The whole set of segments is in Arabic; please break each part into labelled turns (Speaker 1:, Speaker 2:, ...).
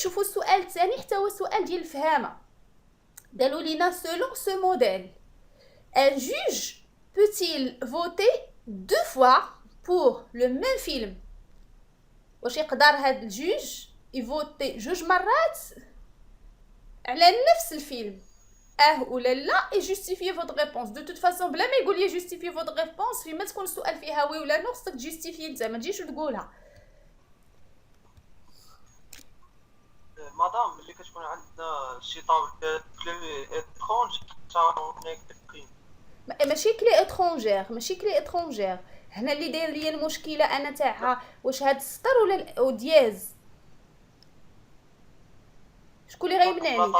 Speaker 1: نشوفوا السؤال الثاني حتى هو سؤال ديال الفهامه. قالوا لينا selon ce modèle un juge peut-il voter deux fois pour le même film؟ واش يقدر هاد الجوج يفوتي جوج مرات على نفس الفيلم ولا لا؟ اي جوستيفي فوت ريبونس. دو توت فاصون بلا ما يقول لي جوستيفي فوت ريبونس فيما تكون السؤال فيها وي ولا نو خصك تجوستيفي انت، ما تجيش وتقولها.
Speaker 2: مدام ملي كتكون عندنا شي طابل كلي اترونج هناك تقييم
Speaker 1: ماشي كلي اترونجير، ماشي كلي اترونجير. هنا اللي داير ليا المشكله انا تاعها واش هاد السطر ولا دياز. شكون اللي غيمنعني؟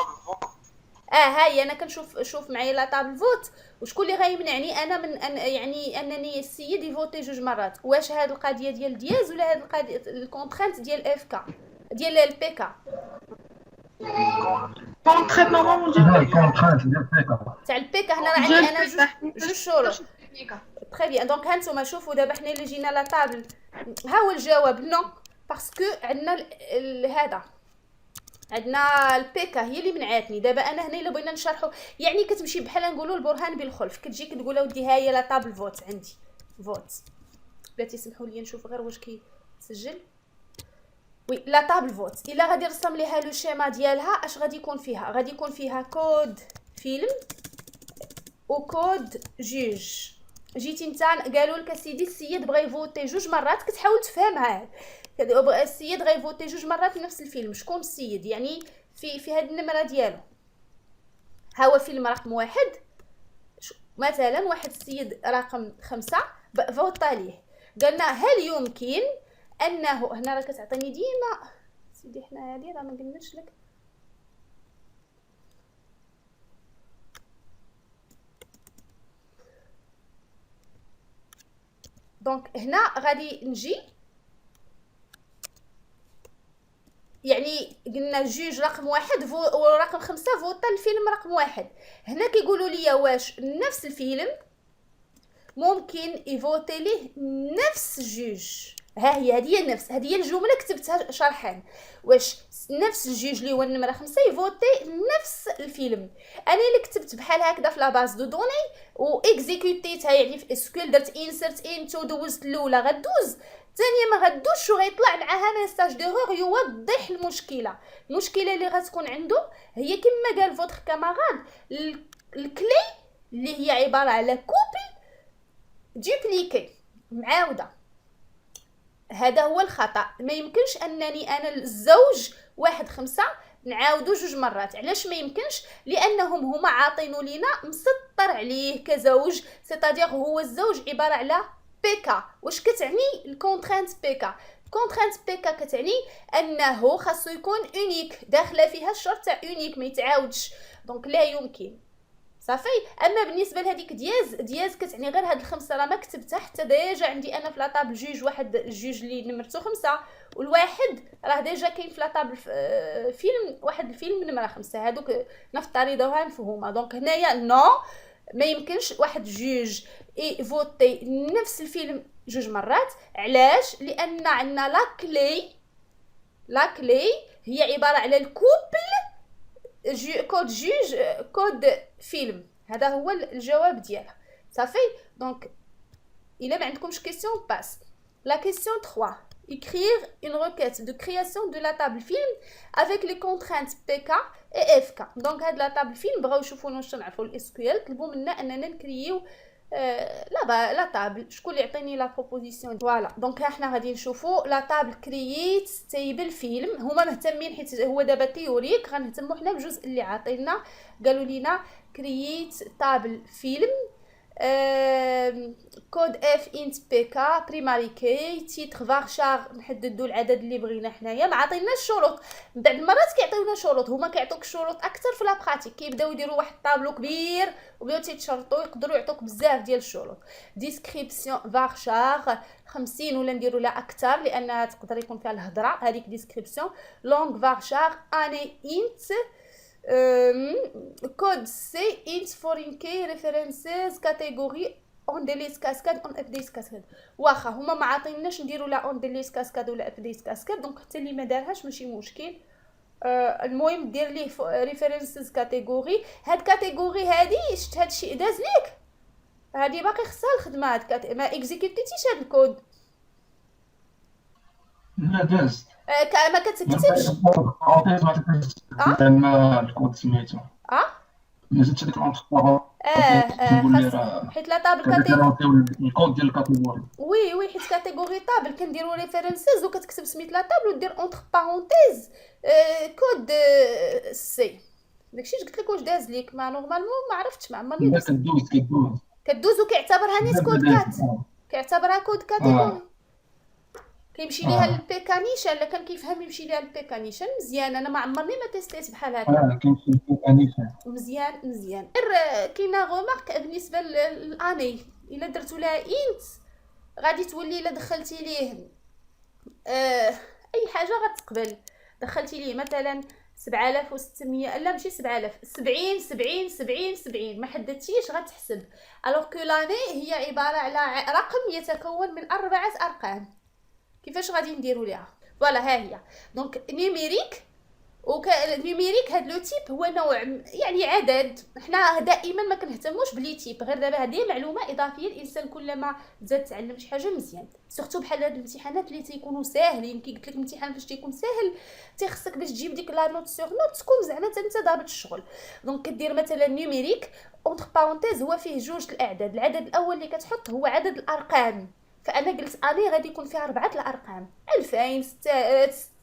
Speaker 1: هاي انا كنشوف شوف معايا لا طابل فوت، وشكون اللي غيمنعني انا من يعني انني السيد يفوتي جوج مرات؟ واش هاد القضيه ديال دياز ولا هاد القضيه الكونترانت ديال اف كا ديال البي كا؟
Speaker 3: كونتريت نورمالمون ديال
Speaker 1: تاع البي كا. هنا راه عندي انا جوج شروط. تري بيان. دونك هانتوما شوفوا دابا حنا اللي جينا لا طابل، ها هو الجواب نو، باسكو عندنا هذا، عندنا البيكا هي اللي منعاتني. دابا انا هنا الا بغينا نشرحوا يعني كتمشي بحال نقولوا البرهان بالخلف، كتجي كتقول اودي ها هي لا طابل فوت عندي فوت. بلاتي سمحوا لي نشوف غير واش كيسجل. وي لا طابل فوت الا غادي نرسم ليها لو شيما ديالها اش غادي يكون فيها؟ غادي يكون فيها كود فيلم وكود جوج. جيتي نتا قالوا لك اسيدي السيد بغى يفوتي جوج مرات، كتحاول تفهمها. السيد غيفوتي جوج مرات نفس الفيلم. شكون السيد؟ يعني في هاد النمره ديالو ها هو فيلم رقم واحد مثلا، واحد السيد رقم 5 فوتا ليه. قالنا هل يمكن انه هنا راه كتعطيني ديما سيدي حنا هادي راه ما قلناش لك. دونك هنا غادي نجي يعني قلنا جوج رقم واحد ورقم 5 فوتا الفيلم رقم واحد. هنا كيقولوا لي واش نفس الفيلم ممكن يفوتي ليه نفس جوج. ها هي هذه نفس هذه الجمله كتبتها شرحان، واش نفس الجوج اللي هو النمره 5 يفوتي نفس الفيلم. انا اللي كتبت بحال هكذا في لا باز دو دوني و اكزيكوتيتها، يعني في اسكيول درت انسرت انتو دوزت الاولى غدوز، الثانيه ما غدوش وغيطلع معاها ميساج ديغور يوضح المشكله. المشكله اللي غتكون عنده هي كما قال فوتر كاماراد الكلي اللي هي عباره على كوبل دوبليكي معاوده. هذا هو الخطا. ما يمكنش انني انا الزوج 1-5 نعاودو جوج مرات. علاش ما يمكنش؟ لانهم هما عاطينو لينا مسطر عليه كزوج، سيتادير هو الزوج عباره على بيكا. واش كتعني الكونترانت بيكا؟ كونترانت بيكا كتعني انه خاصو يكون اونيك، داخله فيها الشرط تاع اونيك ما يتعاودش. دونك لا يمكن صافي. اما بالنسبه لهذيك دياز كتعني غير هاد الخمسه راه ما كتبتها حتى ديجا عندي انا في لاطابل جوج، واحد جوج اللي نمرتو 5 والواحد راه ديجا كاين في لاطابل فيلم واحد الفيلم نمره 5. هادوك نفترضوها مفهومه. دونك هنايا نو ما يمكنش واحد جوج فوتي نفس الفيلم جوج مرات. علاش؟ لان عندنا لا كلي هي عباره على الكوبل كود جوج كود فيلم. هذا هو الجواب ديالها صافي. دونك الا ما عندكمش كيسيون باس. La question 3. Écrire une requête de création de la table film avec les contraintes PK et FK. Donc هاد la table film بغاو يشوفوا واش نعرفوا الاس كيو ال، طلبوا منا اننا نكرييو لا طابل. شكون اللي يعطيني لا بروبوزيسيون؟ فوالا. دونك حنا غادي نشوفوا لا طابل كرييت تيبل فيلم. هما مهتمين حيت هو دابا تيوريك، غنهتموا حنا بالجزء اللي عاطينا. قالوا لينا كرييت طابل فيلم كود اف انت بي كا بريماري كي تيتر فارشار نحددوا العدد اللي بغينا حنايا. ما عطيناش شروط. بعض المرات كيعطيونا شروط، هما كيعطوك الشروط اكثر في لا براتيك، كيبداو يديروا واحد الطابلو كبير وبداو تيتشرطوا يقدروا يعطوك بزاف ديال الشروط. ديسكريبسيون فارشار 50 ولا نديروا لا اكثر لانها تقدر يكون فيها الهضره هذيك ديسكريبسيون. لونغ فارشار اني انت code C int foreign key references category on delete cascade on update cascade. واخا هما ما عاطيناش نديروا لا on delete cascade ولا update cascade، دونك حتى اللي ما دارهاش ماشي مشكل. المهم دير ليه ريفرنسز كاتيجوري. هاد كاتيجوري هادي شفت هاد الشيء داز ليك، هادي باقي خصها الخدمه، هاد ما اكزيكوتيتيش هاد الكود.
Speaker 4: لا دازت
Speaker 1: ما كتكتبش.
Speaker 4: بارونتيز ما تقدرش زعما الكود سميتو
Speaker 1: اه
Speaker 4: ما زدتش هذيك اونتر كنقول لي
Speaker 1: خاص،
Speaker 4: راه
Speaker 1: حيت لا طابل كاتيجوري.
Speaker 4: كنريفيرونسيو الكود ديال الكاتيجوري.
Speaker 1: وي حيت كاتيجوري طابل كنديرو ريفرنسز وكتكتب سميت لا طابل ودير اونتر بارونتيز كود سي. داكشي قلت لك واش داز ليك، ما نورمالمون ما عرفتش، ما عمرني
Speaker 4: لا
Speaker 1: درت.
Speaker 4: كدوز
Speaker 1: وكيعتبرها نيت كود كات، كيعتبرها كود كاتيجوري. كيمشي ليها البيكانيشن، الا كان كيفهم يمشي ليها البيكانيشن مزيان. انا ما عمرني ما تيستيت بحال هكا.
Speaker 4: كيمشي البيكانيشن
Speaker 1: مزيان كاينه غومارك بالنسبه للاني، الا درتو لها انت غادي تولي الا دخلتي ليه اي حاجه غتقبل. دخلتي ليه مثلا 7600، لا ماشي 7000، 70 ما حددتيش غتحسب. الوغ كو لاني هي عباره على رقم يتكون من 4 ارقام. كيفاش غادي نديرو ليها؟ فوالا ها هي دونك نيميريك. نيميريك هاد لو تيب هو نوع يعني عدد. حنا دائما ما كنهتموش بلي تيب، غير دابا هذه معلومه اضافيه. الانسان كلما زاد تعلم شي حاجه مزيان، سورتو بحال هاد الامتحانات اللي تيكونوا ساهلين. قلت لك الامتحان فاش تيكون ساهل تيخصك باش تجيب ديك لا نوت سور نوت تكون زعما انت ضابط الشغل. دونك كدير مثلا نيميريك اونتر بارونتيز هو فيه جوج الاعداد. العدد الاول اللي كتحط هو عدد الارقام، فانا قلت اني غادي يكون فيها 4 الارقام 2000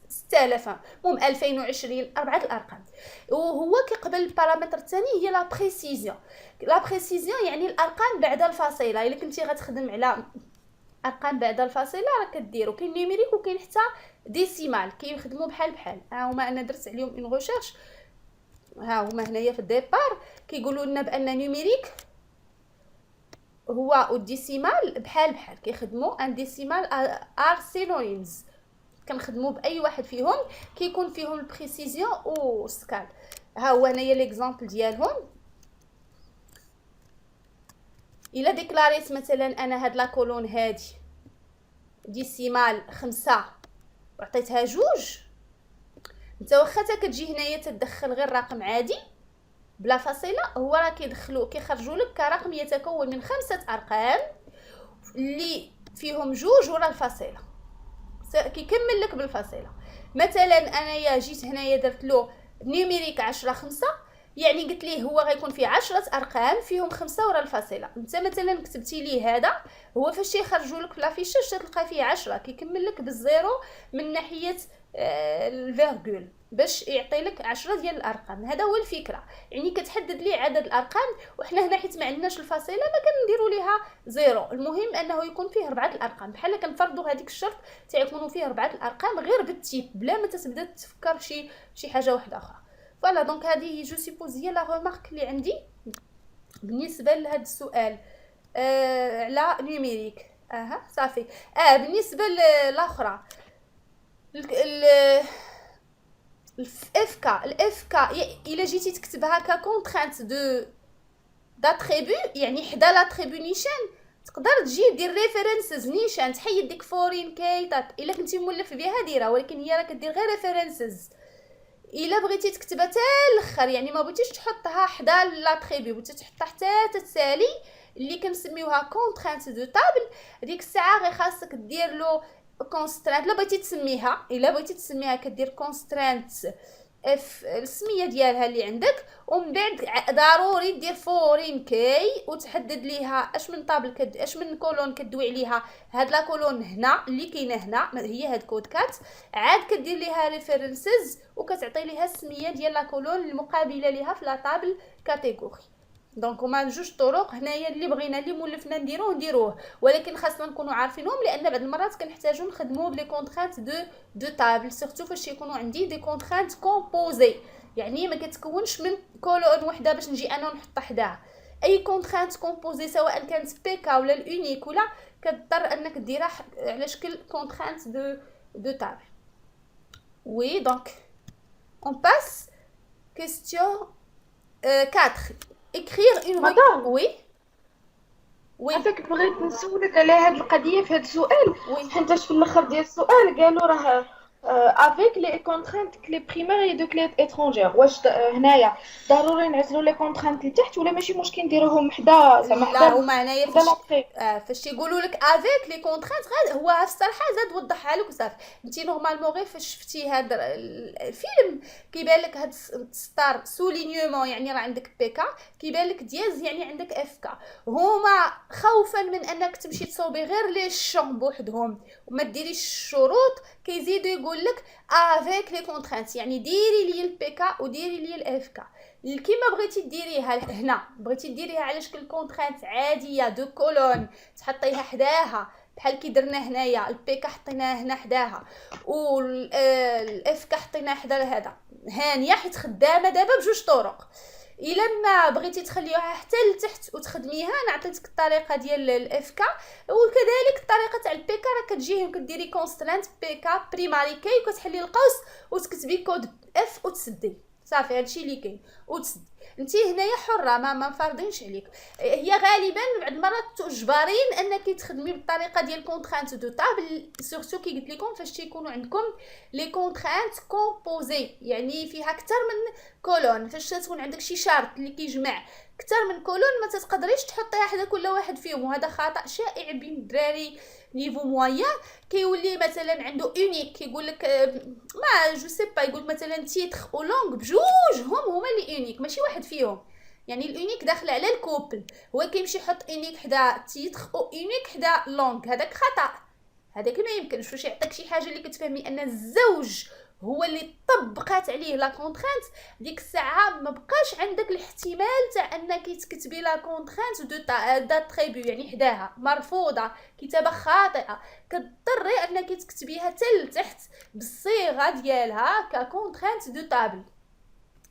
Speaker 1: 6000 المهم 2020 4 الارقام. وهو كيقبل البارامتر الثاني هي لا بريسيزيون. لا بريسيزيون يعني الارقام بعد الفاصله. الا كنتي غتخدم على ارقام بعد الفاصله راه كديروا كاين نيميريك وكاين حتى ديسيمال كيخدموا بحال ها هما. انا درت عليهم اون ريشيرش، ها هما هنايا في الديبار كيقولوا لنا بان نيميريك هو والديسيمال بحال كيخدموا. ان ديسيمال ار سينونيمز، كنخدموا باي واحد فيهم كيكون فيهم البريسيزيون والسكال. ها هو هنايا ليكزامبل ديالهم. الا ديكلاريت مثلا انا هاد لا كولون هادي ديسيمال 5 وعطيتها 2، انت واخا تا كتجي هنايا تدخل غير رقم عادي بلا فاصله، هو راه كيخرجوا لك كرقم يتكون من 5 ارقام اللي فيهم 2 ورا الفاصله، كيكمل لك بالفاصله. مثلا انايا جيت هنايا درت له نيميريك 10 5، يعني قلت ليه هو غيكون فيه 10 ارقام فيهم 5 ورا الفاصله. انت مثلا كتبتي ليه هذا، هو فاش يخرجوا لك في لافيشاج تلقى فيه 10 كيكمل لك بالزيرو من ناحيه الفيرغول باش يعطي لك 10 ديال الارقام. هذا هو الفكره، يعني كتحدد ليه عدد الارقام. وحنا هنا حيت ما عندناش الفاصله ما كنديروا ليها زيرو. المهم انه يكون فيه 4 الارقام. بحال كنفرضوا هذيك الشرط تيكونوا فيه 4 الارقام غير بالتيب بلا ما تبدا تفكر شي حاجه واحده اخرى. فوالا دونك هذه جو سيبوز هي لا ريمارك اللي عندي بالنسبه لهذا السؤال على نيميريك. صافي. بالنسبه للاخرى الاف كا الا جيتي تكتبها ككونترانت داتريبو، يعني حدا لاتريبو نيشان تقدر تجي دير ريفرنسز نيشان تحيد ديك فورين كي الا كنتي مولف بها ديرها، ولكن هي راه كدير غير ريفرنسز. الا بغيتي تكتبها حتى الاخر، يعني ما بغيتيش تحطها حدا لاتريبو، بغيتي تحطها حتى تتسالي اللي كنسميوها كونترانت دو طابل، ديك الساعه غير خاصك دير له كونسترانت. الا بغيتي تسميها كدير كونسترانت اف السميه ديالها اللي عندك، ومن بعد ضروري دير فورين كي وتحدد ليها اش من طابل اش من كولون كدوي عليها. هاد لا كولون هنا اللي كاينه هنا هي هاد كود كات، عاد كدير ليها ريفرنسز وكتعطي ليها السميه ديال لا كولون المقابله ليها في لا طابل كاتيجوري. دونك هما جوج طرق هنايا اللي بغينا اللي مولفنا نديروه، ولكن خاصنا نكونوا عارفينهم لان بعض المرات كنحتاجوا نخدموا بلي كونترانت دو طابل، سورتو فاش يكونوا عندي دي كونترانت كومبوزي، يعني ما كتكونش من كولون وحده باش نجي انا ونحط حداها. اي كونترانت كومبوزي سواء كانت بيكا ولا اليونيك ولا كتضطر انك ديرها على شكل كونترانت دو طابل. وي دونك اون باس كيستيون 4. écrire une
Speaker 3: Madame.
Speaker 1: oui
Speaker 3: عافاك بغيت نسولك على هاد القضيه في هاد السؤال،
Speaker 1: oui
Speaker 3: حيت في الاخر ديال السؤال قالوا راه avec les contraintes clés primaires et de clés étrangères. واش هنايا ضروري نعزلوا لي كونترانت لتحت ولا ماشي مشكل نديروهم حدا زعما
Speaker 1: لا
Speaker 3: حدا
Speaker 1: هما هنايا
Speaker 3: حدا لاطري؟
Speaker 1: فاش يقولوا لك افيك لي كونترانت غير هو الصراحه زاد وضحها لك وصافي. انت نورمالمون غير فاش شفتي هذا الفيلم كيبان لك هاد ستار سولينيومون يعني راه عندك بي كا، كيبان لك دياز يعني عندك اف كا. هما خوفا من انك تمشي تصوبي غير لي شون بوحدهم وما ديريش الشروط، كيزيدوا يقول لك افيك لي كونترانت، يعني ديري لي البي كا وديري لي الاف كا كيما بغيتي ديريها. هنا بغيتي ديريها على شكل كونترانت عاديه دو كولون تحطيها حداها بحال كي درنا هنايا، البي كا حطيناها هنا حداها والاف كا حطيناها حدا هذا، هانيه حيت خدامه دابا بجوج طرق. الا ما بغيتي تخليوها حتى لتحت وتخدميها انا عطيتك الطريقه ديال الاف كا، وكذلك الطريقه تاع البي كا راه كتجي كديري كونسترانت بي كا بريماري كي وكتحلي القوس وتكتبي كود اف وتسدي صافي. هادشي اللي كاين وتسدي. انت هنايا حره ما مفارضينش عليك. هي غالبا بعض المرات تجبرين انك تخدمي بالطريقه ديال كونترانت دو تابل، سورتو كي قلت لكم فاش تيكونوا عندكم لي كونترانت كومبوزي يعني فيها اكثر من كولون. فاش تكون عندك شي شرط اللي كيجمع اكثر من كولون ما تقدريش تحطيها حدا كل واحد فيهم، وهذا خطا شائع بين الدراري نيفو مويان. كيولي مثلا عنده اونيك كيقول لك ما جو سي با، يقول مثلا تيتر او لونغ بجوجهم هما اللي اونيك ماشي واحد فيهم، يعني الاونيك داخل على الكوبل. هو كيمشي يحط اونيك حدا تيتر او اونيك حدا لونغ، هذاك خطا، هذاك ما يمكنش. واش يعطيك شي حاجه اللي كتفهمي ان الزوج هو اللي طبقات عليه لا كونترانت، ديك الساعه ما بقاش عندك الاحتمال تاع انك تكتبي لا كونترانت دو داتريبيو يعني حداها مرفوضه، كتابه خاطئه، كتضطري انك تكتبيها حتى لتحت بالصيغه ديالها ككونترانت دو تابل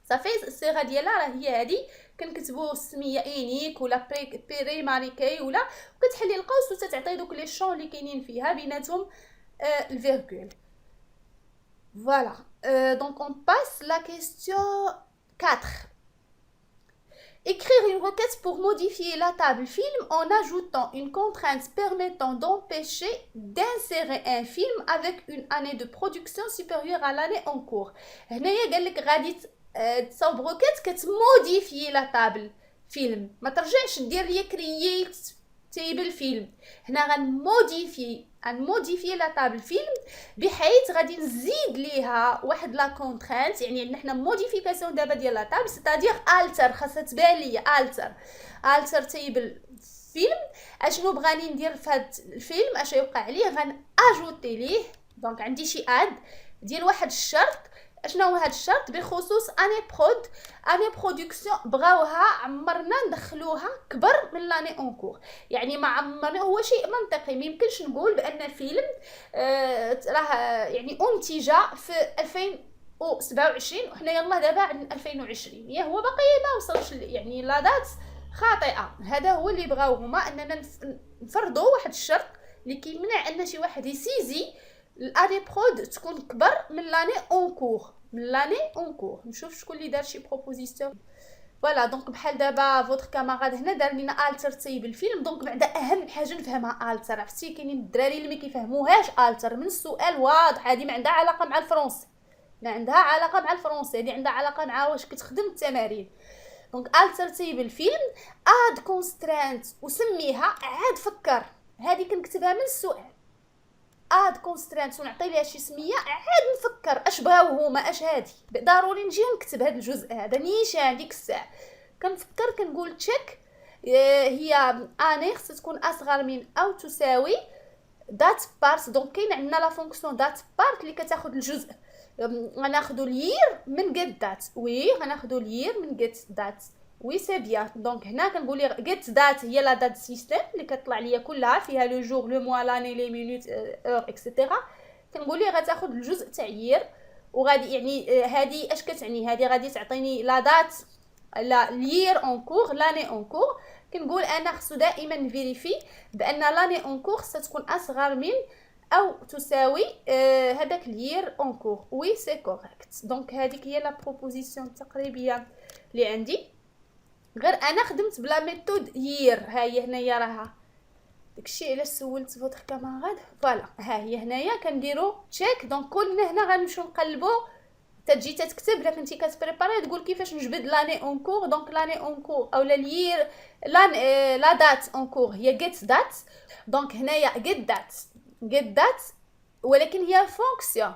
Speaker 1: صافي. الصيغه ديالها راه هي هذه، كنكتبوا السميه انيك ولا بريماري كي ولا، وكتحلي القوس وتتعطي دوك لي شون اللي كاينين فيها بيناتهم الفيرغول. Voilà, donc on passe la question 4. Écrire une requête pour modifier la table film en ajoutant une contrainte permettant d'empêcher d'insérer un film avec une année de production supérieure à l'année en cours. هنايا قال لك غادي تصاوب روكيت كتموديفي لا تابل فيلم، ما ترجعش دير لي كرييت تيبل فيلم. هنا غنموديفي لا تابل فيلم بحيث غادي نزيد ليها واحد لا كونترانت، يعني عندنا حنا موديفيكاسيون دابا ديال لا تابل سيتادير التر، خاصها تبان ليا التر تيبل فيلم. اشنو بغاني ندير في هذا الفيلم، اش يوقع عليه، غناجوتي ليه. دونك عندي شي اد ديال واحد الشرط. اشنو هو هذا الشرط بخصوص اني برودكسيون بغاوها عمرنا ندخلوها كبر من لاني اونكور، يعني ما عمرنا. هو شيء منطقي، ما يمكنش نقول بان فيلم راه يعني انتج في 2027 وحنا يلاه دابا عندنا 2020، يا هو باقي ما وصلش يعني لا دات خاطئه. هذا هو اللي بغاو هما، اننا نفرضوا واحد الشرط اللي كيمنع ان شي واحد يسيزي الاني برود تكون كبر من لاني اونكور. نشوف شكون اللي دار شي بروبوزيسيون. فوالا دونك بحال دابا فوتر كاماراد هنا دار لينا التر تيب الفيلم. دونك بعدا اهم حاجه نفهمها التر، عرفتي كاينين الدراري اللي ما كيفهموهاش التر من السؤال واضح. هذه ما عندها علاقه مع الفرنسي، هذه عندها علاقه مع واش كتخدم التمارين. دونك التر تيب الفيلم اد كونسترانت وسميها عاد فكر، هذه كنكتبها من السؤال اد كونسترانت ونعطي ليها شي سميه عاد نفكر اش بغاو هما اش هادي. ضروري نجي نكتب هذا الجزء هذا نيشان ديك الساعه كنفكر كنقول تشيك هي اني خصها تكون اصغر من او تساوي دات بارت. دونك كاين عندنا لا فونكسيون دات بارت اللي كتاخذ الجزء. غناخذوا الير من قد دات، وي غناخذوا الير من قد دات، وي سي بيان. دونك هنا كنقول لي قد دات هي لا دات سيستم اللي كتطلع ليا كلها فيها لو جور لو موا لاني لي مينوت اور اكسيتيرا. كنقول لي غتاخذ الجزء تاع يير وغادي يعني هذه اش كتعني، هذه غادي تعطيني لا دات لا لير اون كور لاني اون كور. كنقول انا خصو دائما نفيريفي بان لاني اون كور ستكون اصغر من او تساوي هذاك لير اون كور، وي سي كوريكت. دونك هذيك هي لا بروبوزيسيون التقريبيه اللي عندي. غير انا خدمت بلا ميثود يير، ها هي هنايا راها داكشي علاش سولت فوتر كاماراد. فوالا ها هي هنايا كنديرو تشيك. دونك كلنا هنا غنمشيو نقلبو، تجي تكتب الا كنتي كتبريباري تقول كيفاش نجبد لاني اون كور. دونك لاني اون كور اولا لير لا دات اون كور هي جيت دات. دونك هنايا جيت دات ولكن هي فونكسيون،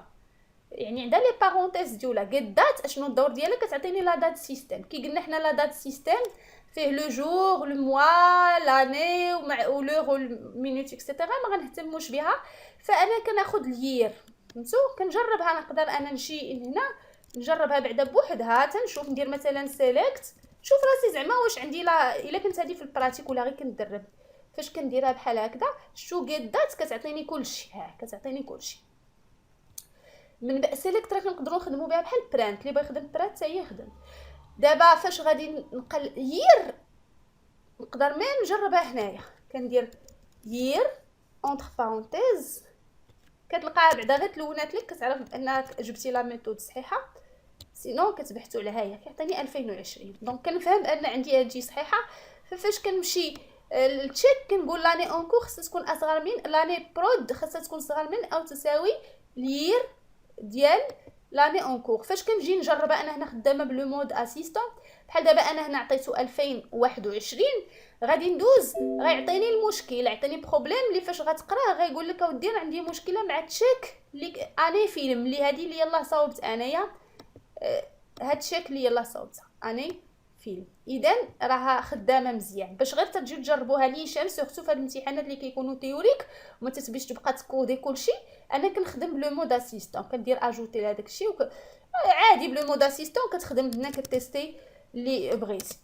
Speaker 1: يعني عندها لي بارونتيز ديالها. جيت دات اشنو الدور ديالها؟ كتعطيني لا دات سيستيم. كي قلنا حنا لا دات سيستيم فيه لو جور لو موا لاني و لور و المينوت اكسيتيرا، ما غنهتموش بها. فانا كناخذ اليير، فهمتوا؟ كنجربها، نقدر انا نمشي هنا نجربها بعدا بوحدها، تنشوف ندير مثلا سيليكت، شوف راسي زعما واش عندي لا الا كنت هذه في البراتيك ولا غير كندرب. فاش كنديرها بحال هكذا شو جيت دات كتعطيني كلشي، ها كتعطيني كلشي. من بعد سيليكت راه كنقدروا نخدموا بها بحال برانت، اللي بغى يخدم برانت حتى هي يخدم. دابا فاش غادي نقل يير نقدر مين نجربها هنايا، كندير يير اونتر بارونتيز، كتلقاها بعدا غير تلونات لك، كتعرف بانك جبتي لا ميثود صحيحه. سينو كتبحثوا على هاهي كيعطيني 2020. دونك كنفهم ان عندي هادشي صحيحه. فاش كنمشي التشيك كنقول لاني اونكور خصها تكون اصغر من لاني برود، خصها تكون صغر من او تساوي لير ديال لاني اونكور. فاش كنجي نجربها انا هنا خدامه بلو مود اسيستون، بحال دابا انا هنا عطيتو 2021 غادي ندوز غيعطيني المشكل، يعطيني بروبليم اللي فاش غتقراه غيقول لك اودي راه عندي مشكله مع تشيك اللي اني فيلم اللي هذه اللي يلاه صاوبت انايا هاد الشيك اللي يلاه صاوبتها اني فيلم. اذا راها خدامه مزيان باش غير تجيو تجربوها نيشان، سورتو في هاد الامتحانات اللي كيكونوا تيوريك وما تتبيش تبقى تكودي كلشي. انا كنخدم بلو مود اسيستون، كندير اجوتي لهداك الشيء عادي بلو مود اسيستون كتخدم هنا كتيستي اللي بغيتي.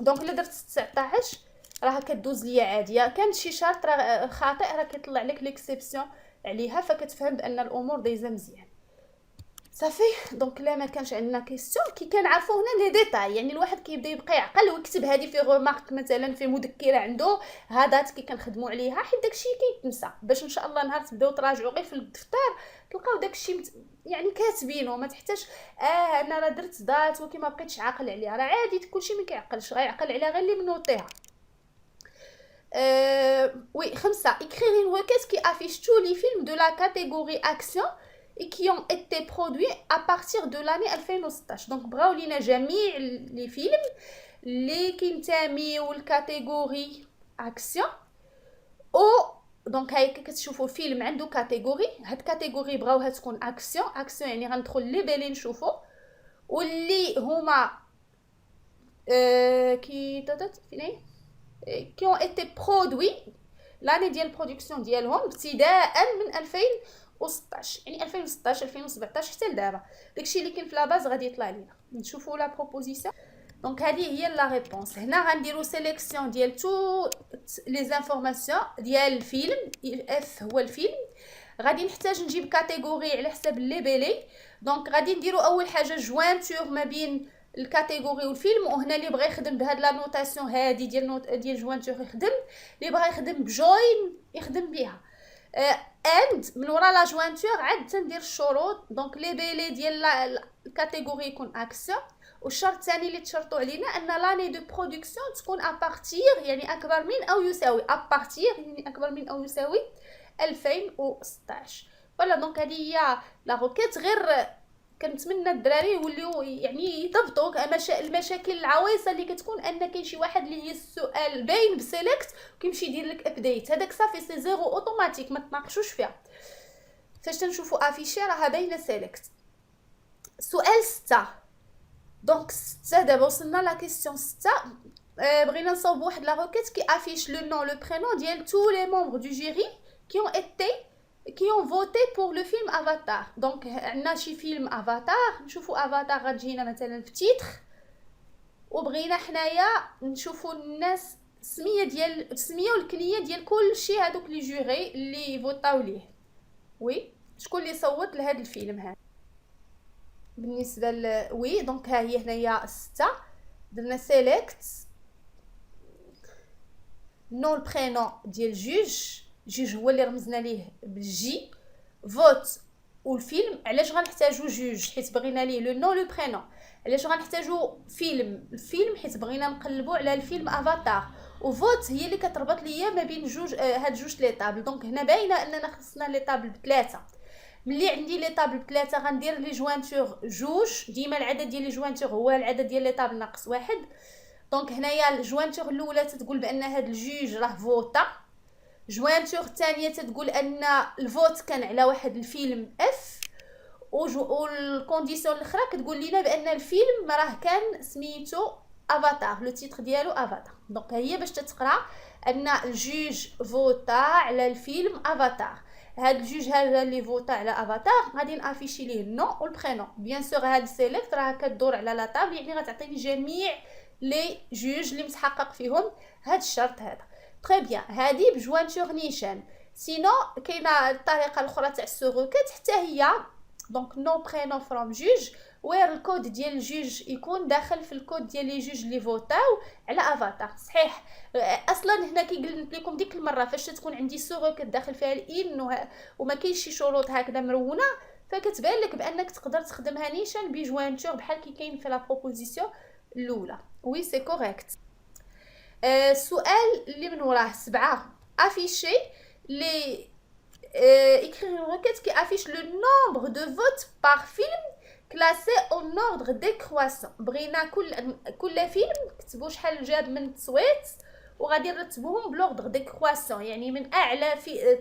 Speaker 1: دونك الا درت 19 راه كدوز ليا عاديه. كان شي شرط راه خاطئ راه كيطلع لك ليكسيبسيون عليها، فكتفهم بان الامور دايزه مزيان صافي. دونك لا ما كانش عندنا كيسيون كي كنعرفوا هنا لي ديتاي، يعني الواحد كيبدا يبقى يعقل ويكتب هذه في غومارك مثلا في مذكره عنده هادات كي كنخدموا عليها، حيت داكشي كيتنسى باش ان شاء الله نهار تبداو تراجعوا غير في الدفتر تلقاو داكشي يعني كاتبينه، ما تحتاج انا راه درت دات وكي ما بقيتش عاقل عليها. راه عادي كلشي ما كيعقلش، غيعقل عليها غير اللي منوطيها. Oui, 5. Écrire une requête qui affiche tous les films de la catégorie action et qui ont été produits à partir de l'année 2016. Donc, براو لينا جميع les films اللي كينتميو للكاتيجوري action او دونك هاي كتشوفوا فيلم عنده كاتيجوري، هاد كاتيجوري بغاوها تكون اكسيون يعني غندخل لي بالي نشوفو، واللي هما كي تاتات فين qui ont été produits l'année ديال البرودكسيون ديالهم ابتداء من 2016، يعني 2016 2017 حتى لدابا. داكشي اللي كاين في لاباز غادي يطلع لينا. نشوفوا لا بروبوزيسيون. دونك هذه هي لا ريبونس. هنا غنديروا سيليكسيون ديال تو لي زانفورماسيون ديال الفيلم. اف هو الفيلم. غادي نحتاج نجيب كاتيجوري على حساب لي بيلي. دونك غادي نديروا اول حاجه جوانتور ما بين الكاتيجوري والفيلم، وهنا اللي بغى يخدم بهاد لا نوتاسيون هادي ديال جوانتور يخدم، اللي بغى يخدم بجوين يخدم بها. اند من ورا لا جوانتور عاد تندير الشروط. دونك لي بيلي ديال الكاتيجوري يكون اكسيون، والشرط الثاني اللي تشرطوا علينا ان لاني دو برودكسيون تكون ابارتير يعني اكبر من او يساوي ابارتير يعني اكبر من او يساوي 2016. فوالا دونك هذه هي لا روكيت. غير كنتمنى الدراري يوليو يعني يضبطوا المشاكل العويصه اللي كتكون ان كاين شي واحد اللي هي السؤال باين بسيليكت وكيمشي يدير لك ابديت، هذاك صافي سي زيرو اوتوماتيك ما تناقشوش فيها. فاش تنشوفوا افيشي راه باينه سيليكت. سؤال 6. دونك 6 دابا وصلنا لا كيسيون 6. بغينا نصاوب واحد لا روكيت كي افيش لو نون لو برينون ديال tous les membres du jury qui ont voté pour le film Avatar. Donc عندنا شي فيلم افاتار، نشوفوا افاتار غتجينا مثلا في تيتر، وبغينا حنايا نشوفوا الناس السميه والكنيه ديال كلشي هذوك لي جوري اللي فوطاو ليه. وي شكون اللي صوت لهذا الفيلم هذا بالنسبه وي. دونك ها هي هنايا 6 درنا سيليكت نو البرينون ديال جوج هو اللي رمزنا ليه بالجي، فوت والفيلم علاش غنحتاجو جوج حيت بغينا ليه لو نو لو برينون. علاش غنحتاجو الفيلم حيت بغينا نقلبو على الفيلم افاتار. وفوت هي اللي كتربط ليا ما بين جوج هاد جوج لي طابل. دونك هنا باينه اننا خصنا لي طابل بثلاثه. ملي عندي لي طابل بثلاثه غندير لي جوانتور جوج. ديما العدد ديال لي جوانتور هو العدد ديال لي طابل ناقص واحد. دونك هنايا الجوانتور الاولى تتقول بان هاد الجوج راه فوتا. جوانتور الثانيه تتقول ان الفوت كان على واحد الفيلم اف. والكونديسيون الاخرى كتقول لنا بان الفيلم راه كان سميتو افاتار، لو تيتر ديالو افاتار. دونك هي باش تتقرا ان الجوج فوتا على الفيلم افاتار. هاد الجوج هذا اللي فوتا على افاتار غادي نافيشي ليه النو والبرينون. بيان سور هاد السيليكت راه كدور على لا طابل، يعني غتعطيني جميع لي جوج اللي متحقق فيهم هاد الشرط هذا. تري بيان، هادي بجوانتور نيشان. سينو كاينه الطريقه الاخرى تاع السوغوكيت حتى هي. دونك نو برينون فروم جوج وير الكود ديال الجوج يكون داخل في الكود ديال لي جوج اللي فوتاو على افاتار. صحيح اصلا هنا كي قلت لكم ديك المره فاش تكون عندي سوغوكيت داخل فيها الان وما كاينش شي شروط هكذا مرونه، فكتبان لك بانك تقدر تخدمها نيشان بجوانتور بحال كي كاين في لا بروبوزيسيون الاولى. وي سي كوريكت. السؤال اللي من وراه 7 افيشي لي écrire une requête qui affiche le nombre de votes par film classé en ordre décroissant. بغينا كل فيلم كتبوا شحال جاب من التصويت وغادي نرتبوهم بلوردر ديكرواسون، يعني من اعلى في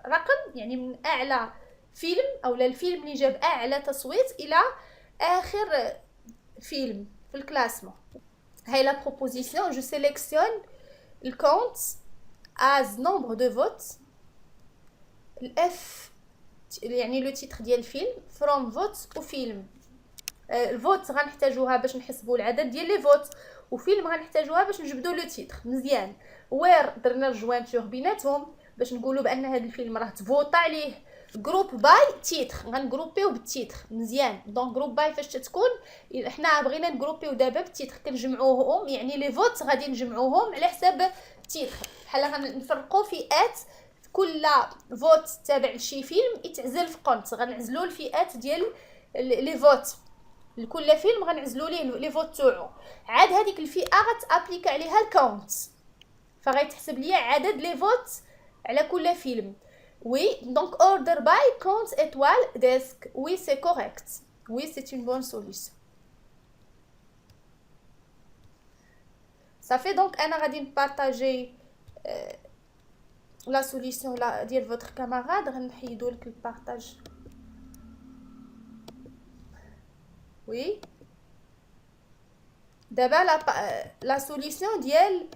Speaker 1: رقم، يعني من اعلى فيلم او الفيلم اللي جاب اعلى تصويت الى اخر فيلم في الكلاسمون. هاي لا بروبوزيسيون. جو سيليكسيون الكونت از نومبر دو فوت الاف يعني لو تيتر ديال الفيلم فروم فوت وفيلم. الفوت غنحتاجوها باش نحسبوا العدد ديال لي فوت، وفيلم غنحتاجوها باش نجبدوا لو تيتر. مزيان. وير درنا الجوانتور بيناتهم باش نقولوا بان هذا الفيلم راه تفوتا عليه. جروب باي تيتر غنجروبيو بالتيتر. مزيان. دونك جروب باي فاش تكون حنا بغينا نجروبيو دابا بالتيتر كنجمعوهم، يعني لي فوت غادي نجمعوهم على حساب التيتر. بحال غنفرقوا فئات، كل فوت تابع لشي فيلم يتعزل في قنت. غنعزلوا الفئات ديال لي فوت لكل فيلم، غنعزلوا ليه لي فوت تاعو. عاد هذيك الفئه غتابليك عليها الكاونت، فغيتحسب ليا عدد لي فوت على كل فيلم. وي دونك اوردر باي كونت étoile ديسك. وي سي كوريكت. وي سي اون بون سوليوشن. صافي. دونك انا غادي نبارطاجي لا سوليسيون لا ديال فوتر كاماراد. غنحيدو لك البارطاج. وي دابا لا سوليسيون ديال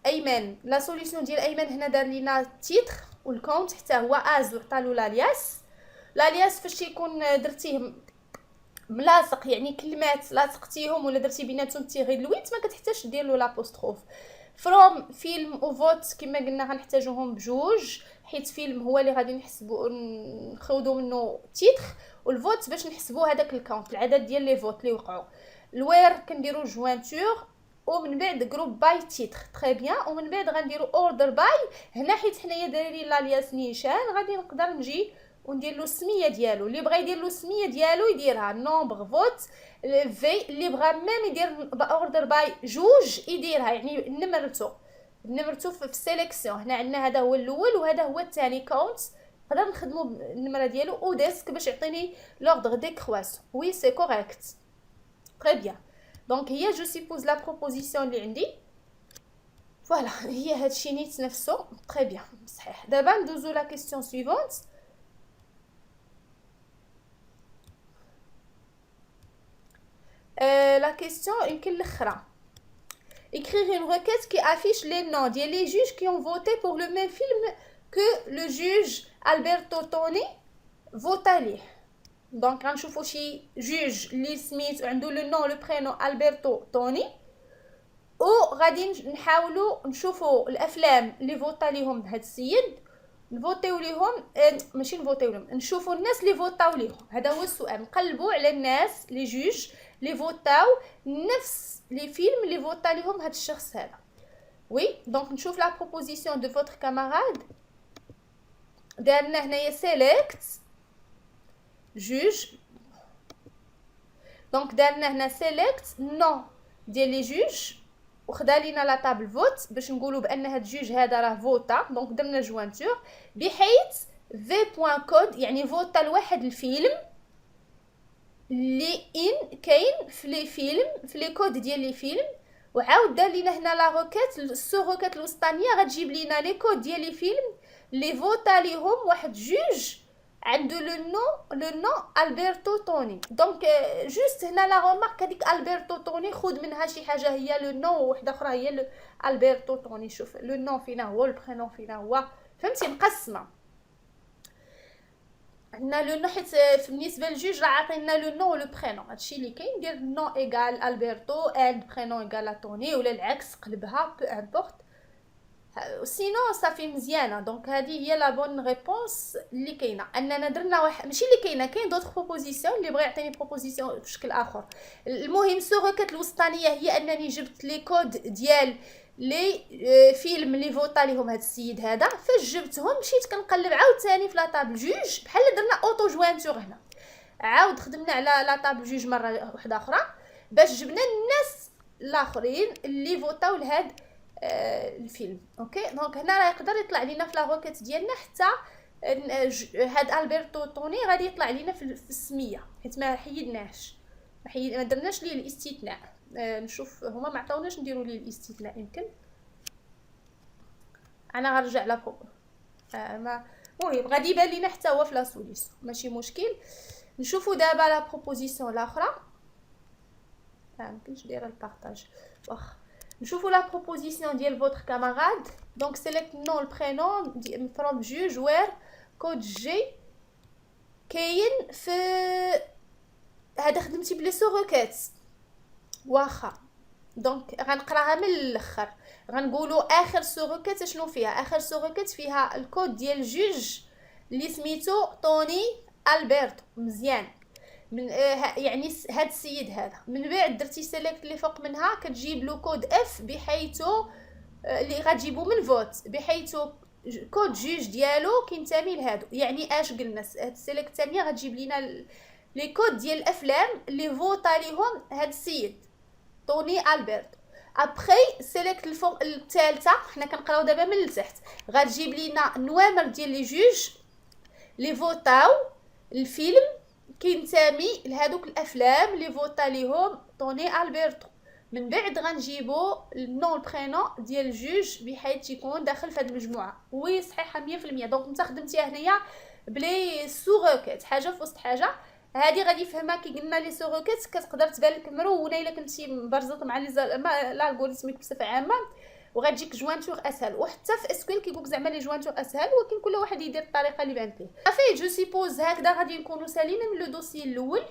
Speaker 1: ايمن. لا سوليسيون ديال ايمن هنا دار لينا التيتر والكونت حتى هو از وعطالو لالياس. لالياس فاش يكون درتيه ملاصق، يعني كلمات لاصقتيهم ولا درتي بيناتهم تيغي لويت، ما كتحتاجش دير له لابوستروف. فروم فيلم وفوت كما قلنا غنحتاجوهم بجوج، حيت فيلم هو اللي غادي نحسبوا نخوضوا منه تيتر، والفوت باش نحسبوا هذاك الكاونت العدد ديال لي فوت اللي وقعوا. الوير كنديروا جوانتور ومن بعد جروب باي تيتر. تري بيان. ومن بعد غنديروا اوردر باي. هنا حيت حنايا دايرين لالياس نيشان غادي نقدر نجي وندير له السميه ديالو. اللي بغى يدير له السميه ديالو يديرها نومبر فوت في. اللي بغى ميم يدير اوردر باي جوج يديرها، يعني نمرتو في السيليكسيون. هنا عندنا هذا هو الاول وهذا هو الثاني كاونت. نقدر نخدموا النمره ديالو او ديسك باش يعطيني لوردر ديكرواسيون. وي سي كوريكت. تري بيان. دونك هي جو سيبوز لا بروبوزيسيون اللي عندي فوالا هي هادشي نيت نفسه. تري بيان. صحيح. دابا ندوزو لا كيسيون سويفونت. La question يمكن الاخرى. écrire une requête qui affiche les noms ديال les juges qui ont voté pour le même film que le juge Alberto Toni vote عليه. دونك غنشوفوا شي جوج اللي سميت عنده لو نون لو برينون البرتو توني، وغادي نحاولوا نشوفوا الافلام اللي فوتا ليهم هاد السيد نفوتيو ليهم. ماشي نفوتيو لهم، نشوفوا الناس اللي فوتاو ليهم. هذا هو السؤال. نقلبوا على الناس لي جوج اللي فوتاو نفس لي فيلم اللي فوتا ليهم هاد الشخص هذا. وي دونك نشوف لا بروبوزيسيون دو فوتر كاماراد. دارنا هنايا سيليكت جوج. دونك دارنا هنا سيليكت نو ديال لي جوج وخدا لينا لا طابل فوت باش نقولوا بان هاد جوج هذا راه فوتا. دونك درنا جوانتور بحيث في بوين كود يعني فوتا لواحد الفيلم اللي ان كاين في لي فيلم في لي كود ديال لي فيلم. وعاود دار لينا هنا لا روكيت السو روكيت الوسطانيه غتجيب لينا لي كود ديال لي فيلم اللي فوتا ليهم واحد جوج عنده لو نو البرتو توني. دونك جوست هنا لا رومارك هذيك البرتو توني خذ منها شي حاجه هي لو نو وحده اخرى هي البرتو توني. شوف لو نو فينا هو البرينون فينا هو فهمتي مقسمه. عندنا لو نو حيت بالنسبه للجوج راه عطينا لو نو ولو برينون هادشي اللي كاين. دير نو ايغال البرتو ال برينون ايغال توني ولا العكس قلبها بو امبورط. سينو صافي مزيانه. دونك هذه هي لا بون ريبونس اللي كاينه. اننا درنا واحد ماشي اللي كاينه كاين دوطخ بروبوزيسيون اللي بغى يعطيني بروبوزيسيون بشكل اخر. المهم سو روكيت الوسطانيه هي انني جبت لي كود ديال لي فيلم اللي فوتا ليهم هذا السيد هذا. فاش جبتهم مشيت كنقلب عاوتاني في لا طابل جوج بحال درنا اوتو جوانتور هنا. عاود خدمنا على لا طابل جوج مره واحده اخرى باش جبنا الناس الاخرين اللي فوتاو لهاد الفيلم. اوكي دونك هنا راه يقدر يطلع لينا في لا روكيت ديالنا حتى هاد البرتو توني غادي يطلع لينا في السميه حيت ما حيدناش ما درناش ليه الاستثناء. نشوف هما ما عطاوناش نديروا ليه الاستثناء. يمكن انا غنرجع لكم ما المهم غادي يبان لينا حتى هو في لا سوليسيون ماشي مشكل. نشوفوا دابا لا بروبوزيسيون الاخرى. يمكنش دايره البارطاج واخ. نشوفوا لا بروبوزيسيون ديال فوتر كاماراد. دونك سيليكت نو البرينون فروم جوج وير كود جي كاين في هذا خدمتي بلي سو روكيت واخا. دونك غنقراها من الاخر. غنقولوا اخر سو روكيت شنو فيها. اخر سو روكيت فيها الكود ديال جوج اللي سميتو طوني البرتو. مزيان من يعني هاد السيد هذا. من بعد درتي سيليكت اللي فوق منها كتجيب له كود اف بحيث اللي غتجيبو من فوت بحيث كود جوج ديالو كينتمي لهادو. يعني اش قلنا هاد السيليكت الثانيه غتجيب لينا لي كود ديال الافلام اللي فوتا ليهم هاد السيد طوني البرتو. ابري سيليكت الفوق الثالثه حنا كنقراو دابا من التحت غتجيب لينا النوامر ديال لي جوج لي فوتاو الفيلم كينتمي لهادوك الافلام اللي فوتا ليهم طوني البرتو. من بعد غنجيبو النو البرينون ديال جوج بحيث يكون داخل في هذه المجموعه. وي صحيحه 100%. دونك انت خدمتيها هنايا بلي سو روكيت حاجه في وسط حاجه. هذه غادي يفهمها كي قلنا لي سو روكيت كتقدر تبان لك مرونه الا كنتي مبرزط مع لي الالغوريثميك بصفه عامه وغتجيك جوانتور اسهل. وحتى في اسكيل كيقولك زعما لي جوانتور اسهل ولكن كل واحد يدير الطريقه اللي بانت ليه. صافي جو سيبوز هكذا غادي نكونوا سالينا من لو دوسي الاول.